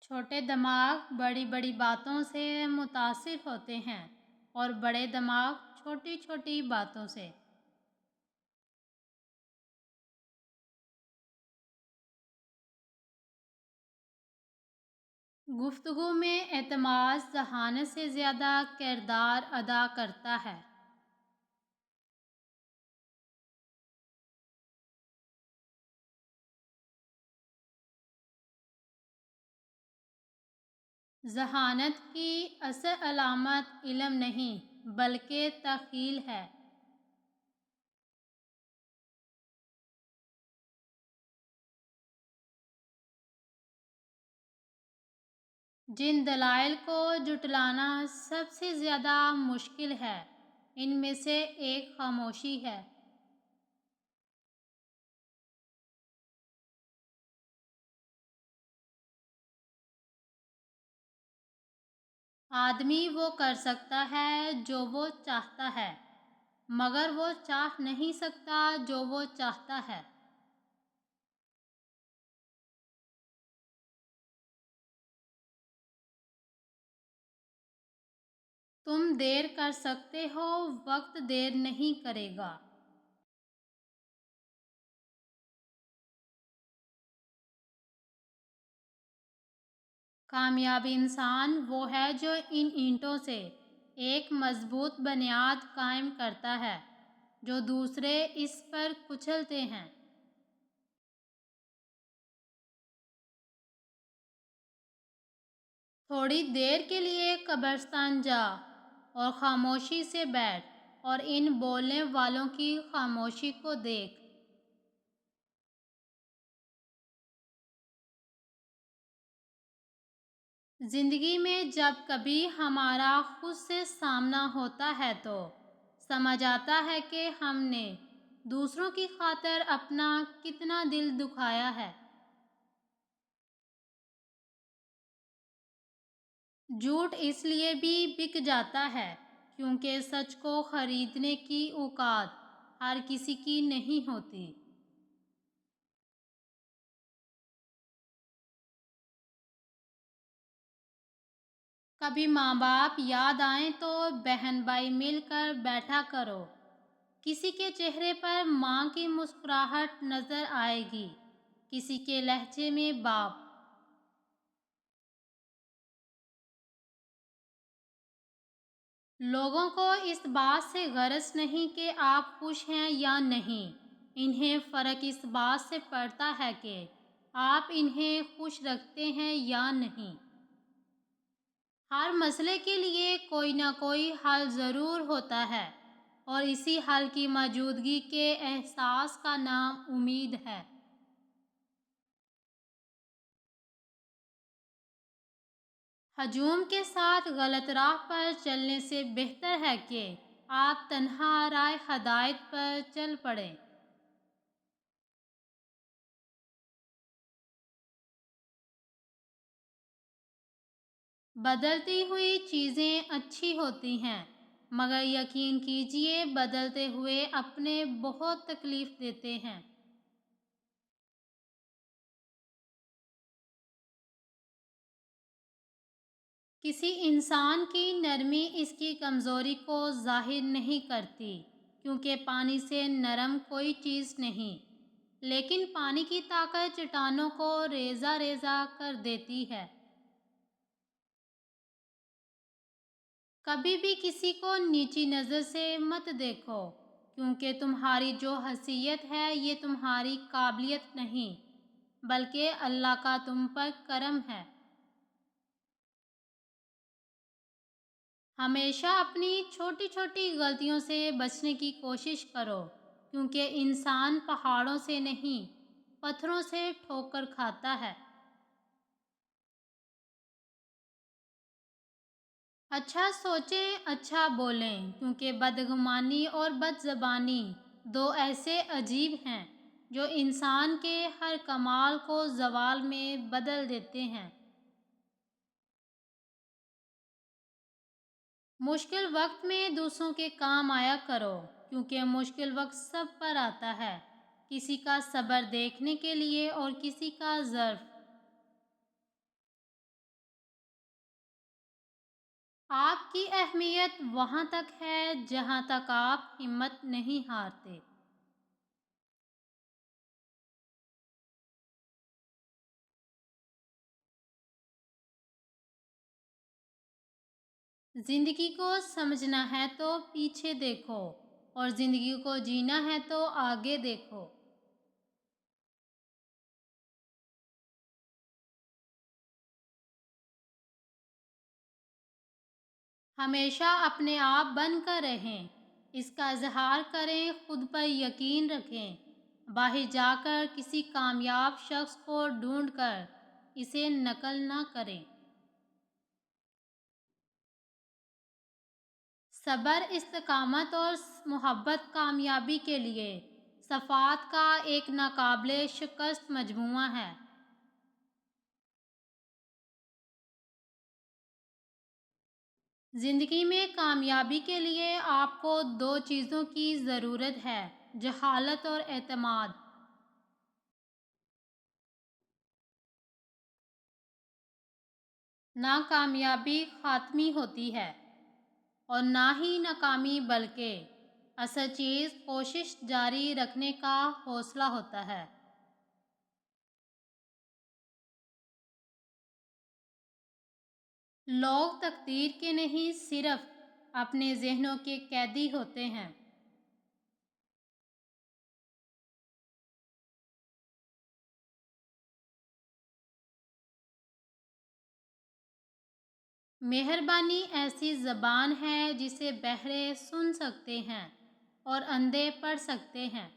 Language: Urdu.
چھوٹے دماغ بڑی بڑی باتوں سے متاثر ہوتے ہیں اور بڑے دماغ چھوٹی چھوٹی باتوں سے۔ گفتگو میں اعتماد ذہانت سے زیادہ کردار ادا کرتا ہے۔ ذہانت کی اصل علامت علم نہیں بلکہ تخیل ہے۔ جن دلائل کو جٹلانا سب سے زیادہ مشکل ہے ان میں سے ایک خاموشی ہے۔ آدمی وہ کر سکتا ہے جو وہ چاہتا ہے مگر وہ چاہ نہیں سکتا جو وہ چاہتا ہے۔ تم دیر کر سکتے ہو وقت دیر نہیں کرے گا۔ کامیاب انسان وہ ہے جو ان اینٹوں سے ایک مضبوط بنیاد قائم کرتا ہے جو دوسرے اس پر کچلتے ہیں۔ تھوڑی دیر کے لیے قبرستان جا اور خاموشی سے بیٹھ اور ان بولنے والوں کی خاموشی کو دیکھ۔ زندگی میں جب کبھی ہمارا خود سے سامنا ہوتا ہے تو سمجھ آتا ہے کہ ہم نے دوسروں کی خاطر اپنا کتنا دل دکھایا ہے۔ جھوٹ اس لیے بھی بک جاتا ہے کیونکہ سچ کو خریدنے کی اوقات ہر کسی کی نہیں ہوتی۔ کبھی ماں باپ یاد آئیں تو بہن بھائی مل کر بیٹھا کرو۔ کسی کے چہرے پر ماں کی مسکراہٹ نظر آئے گی، کسی کے لہجے میں باپ۔ لوگوں کو اس بات سے غرض نہیں کہ آپ خوش ہیں یا نہیں، انہیں فرق اس بات سے پڑتا ہے کہ آپ انہیں خوش رکھتے ہیں یا نہیں۔ ہر مسئلے کے لیے کوئی نہ کوئی حل ضرور ہوتا ہے اور اسی حل کی موجودگی کے احساس کا نام امید ہے۔ ہجوم کے ساتھ غلط راہ پر چلنے سے بہتر ہے کہ آپ تنہا راہ ہدایت پر چل پڑیں۔ بدلتی ہوئی چیزیں اچھی ہوتی ہیں مگر یقین کیجیے بدلتے ہوئے اپنے بہت تکلیف دیتے ہیں۔ کسی انسان کی نرمی اس کی کمزوری کو ظاہر نہیں کرتی کیونکہ پانی سے نرم کوئی چیز نہیں، لیکن پانی کی طاقت چٹانوں کو ریزہ ریزہ کر دیتی ہے۔ کبھی بھی کسی کو نیچی نظر سے مت دیکھو کیونکہ تمہاری جو حیثیت ہے یہ تمہاری قابلیت نہیں بلکہ اللہ کا تم پر کرم ہے۔ ہمیشہ اپنی چھوٹی چھوٹی غلطیوں سے بچنے کی کوشش کرو کیونکہ انسان پہاڑوں سے نہیں پتھروں سے ٹھوکر کھاتا ہے۔ اچھا سوچیں اچھا بولیں کیونکہ بدگمانی اور بد زبانی دو ایسے عجیب ہیں جو انسان کے ہر کمال کو زوال میں بدل دیتے ہیں۔ مشکل وقت میں دوسروں کے کام آیا کرو کیونکہ مشکل وقت سب پر آتا ہے، کسی کا صبر دیکھنے کے لیے اور کسی کا ظرف۔ آپ کی اہمیت وہاں تک ہے جہاں تک آپ ہمت نہیں ہارتے۔ زندگی کو سمجھنا ہے تو پیچھے دیکھو، اور زندگی کو جینا ہے تو آگے دیکھو۔ ہمیشہ اپنے آپ بن کر رہیں، اس کا اظہار کریں، خود پر یقین رکھیں۔ باہر جا کر کسی کامیاب شخص کو ڈھونڈ کر اسے نقل نہ کریں۔ صبر، استقامت اور محبت کامیابی کے لیے صفات کا ایک ناقابل شکست مجموعہ ہے۔ زندگی میں کامیابی کے لیے آپ کو دو چیزوں کی ضرورت ہے: جہالت اور اعتماد۔ نہ کامیابی حتمی ہوتی ہے اور نہ ہی ناکامی، بلکہ اصل چیز کوشش جاری رکھنے کا حوصلہ ہوتا ہے۔ لوگ تقدیر کے نہیں، صرف اپنے ذہنوں کے قیدی ہوتے ہیں۔ مہربانی ایسی زبان ہے جسے بہرے سن سکتے ہیں اور اندھے پڑھ سکتے ہیں۔